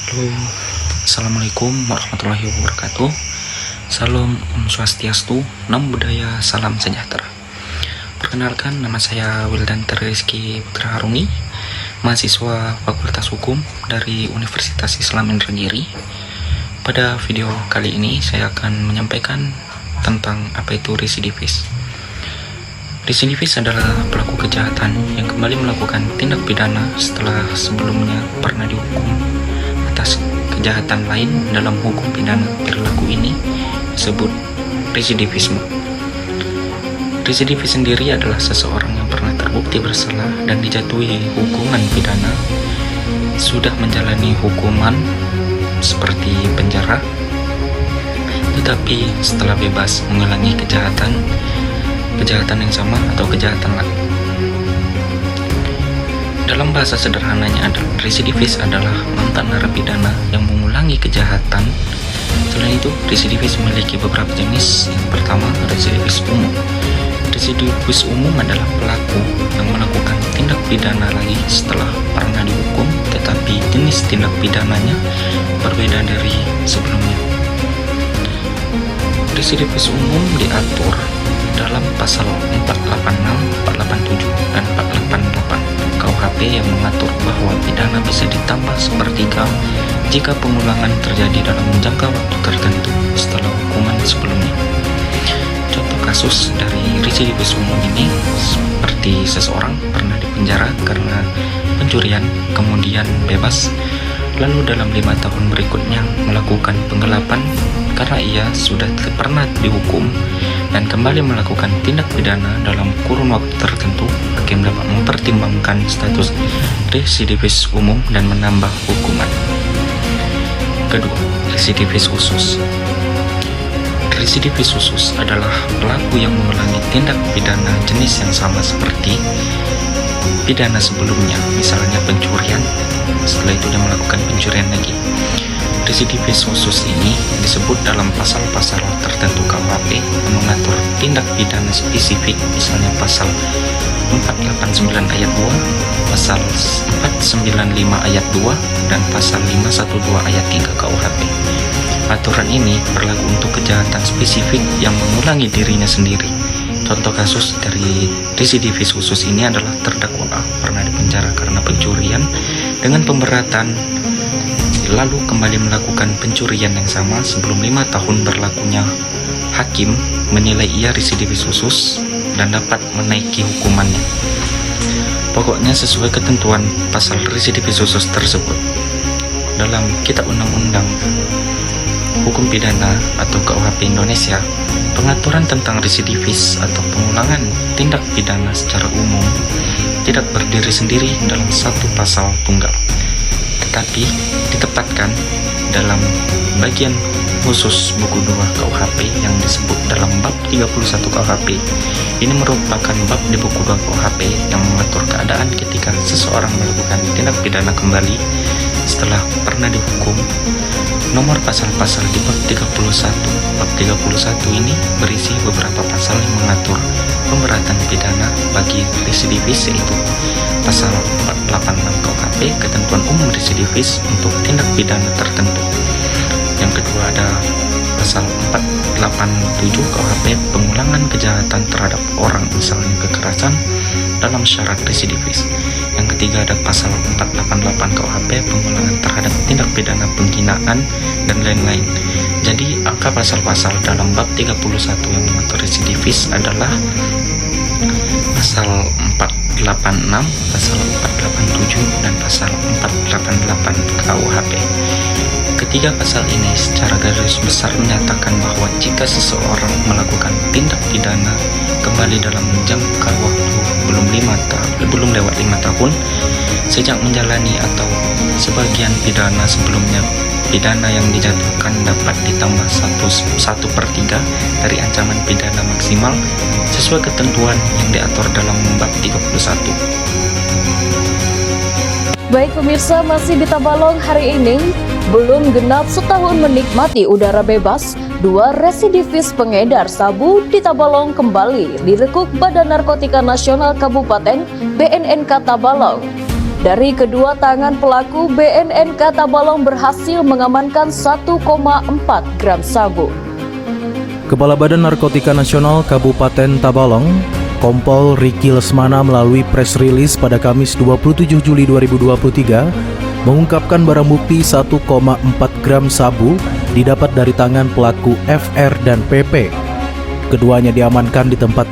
Halo, Assalamualaikum warahmatullahi wabarakatuh. Salam Om Swastiastu, Namo Buddhaya, salam sejahtera. Perkenalkan, nama saya Wildan Rizky Putra Harungi, mahasiswa Fakultas Hukum dari Universitas Islam Indragiri. Pada video kali ini saya akan menyampaikan tentang apa itu residivis. Residivis adalah pelaku kejahatan yang kembali melakukan tindak pidana setelah sebelumnya pernah dihukum atas kejahatan lain. Dalam hukum pidana perilaku ini disebut residivisme. Residivis sendiri adalah seseorang yang pernah terbukti bersalah dan dijatuhi hukuman pidana, sudah menjalani hukuman seperti penjara, tetapi setelah bebas mengulangi kejahatan yang sama atau kejahatan lain. Dalam bahasa sederhananya, residivis adalah mantan narapidana yang mengulangi kejahatan. Selain itu, residivis memiliki beberapa jenis. Yang pertama, residivis umum. Residivis umum adalah pelaku yang melakukan tindak pidana lagi setelah pernah dihukum, tetapi jenis tindak pidananya berbeda dari sebelumnya. Residivis umum diatur dalam pasal 486, 487, dan 488 KUHP yang mengatur bahwa pidana bisa ditambah sepertiga jika pengulangan terjadi dalam jangka waktu tertentu setelah hukuman sebelumnya. Contoh kasus dari residivis umum ini seperti seseorang pernah dipenjara karena pencurian, kemudian bebas, lalu dalam 5 tahun berikutnya melakukan penggelapan karena ia sudah pernah dihukum dan kembali melakukan tindak pidana dalam kurun waktu tertentu. Hakim dapat mempertimbangkan status residivis umum dan menambah hukuman. Kedua, residivis khusus. Residivis khusus adalah pelaku yang mengulangi tindak pidana jenis yang sama seperti pidana sebelumnya, misalnya pencurian, setelah itu dia melakukan pencurian lagi. Residivis khusus ini disebut dalam pasal-pasal tertentu KUHP yang mengatur tindak pidana spesifik, misalnya pasal 489 ayat 2, pasal 495 ayat 2, dan pasal 512 ayat 3 KUHP. Aturan ini berlaku untuk kejahatan spesifik yang mengulangi dirinya sendiri. Contoh kasus dari residivis khusus ini adalah terdakwa A pernah dipenjara karena pencurian dengan pemberatan, lalu kembali melakukan pencurian yang sama sebelum 5 tahun berlakunya. Hakim menilai ia residivis khusus dan dapat menaiki hukumannya. Pokoknya sesuai ketentuan pasal residivis khusus tersebut. Dalam Kitab Undang-Undang Hukum Pidana atau KUHP Indonesia, pengaturan tentang residivis atau pengulangan tindak pidana secara umum tidak berdiri sendiri dalam satu pasal tunggal, tetapi ditempatkan dalam bagian khusus buku 2 KUHP yang disebut dalam bab 31 KUHP. Ini merupakan bab di buku 2 KUHP yang mengatur keadaan ketika seseorang melakukan tindak pidana kembali setelah pernah dihukum. Nomor pasal-pasal di bab 31. Bab 31 ini berisi beberapa pasal yang mengatur pemberatan pidana bagi residivis, yaitu pasal 486 KUHP, ketentuan umum residivis untuk tindak pidana tertentu. Yang kedua ada pasal 487 KUHP, pengulangan kejahatan terhadap orang, misalnya kekerasan, dalam syarat residivis. Yang ketiga ada pasal 488 KUHP, pengulangan terhadap tindak pidana penghinaan dan lain-lain. Jadi angka pasal-pasal dalam bab 31 yang mengatur residivis adalah pasal 486, pasal 487, dan pasal 488 KUHP. Ketiga pasal ini secara garis besar menyatakan bahwa jika seseorang melakukan tindak pidana kembali dalam jangka waktu belum lewat 5 tahun sejak menjalani atau sebagian pidana sebelumnya, pidana yang dijatuhkan dapat ditambah 1/3 dari ancaman pidana maksimal sesuai ketentuan yang diatur dalam bab 31. Baik pemirsa, masih di Tabalong hari ini, belum genap setahun menikmati udara bebas, 2 residivis pengedar sabu di Tabalong kembali direkuk Badan Narkotika Nasional Kabupaten BNNK Tabalong. Dari kedua tangan pelaku, BNNK Tabalong berhasil mengamankan 1,4 gram sabu. Kepala Badan Narkotika Nasional Kabupaten Tabalong, Kompol Riki Lesmana melalui press release pada Kamis 27 Juli 2023 mengungkapkan barang bukti 1,4 gram sabu didapat dari tangan pelaku FR dan PP. Keduanya diamankan di tempat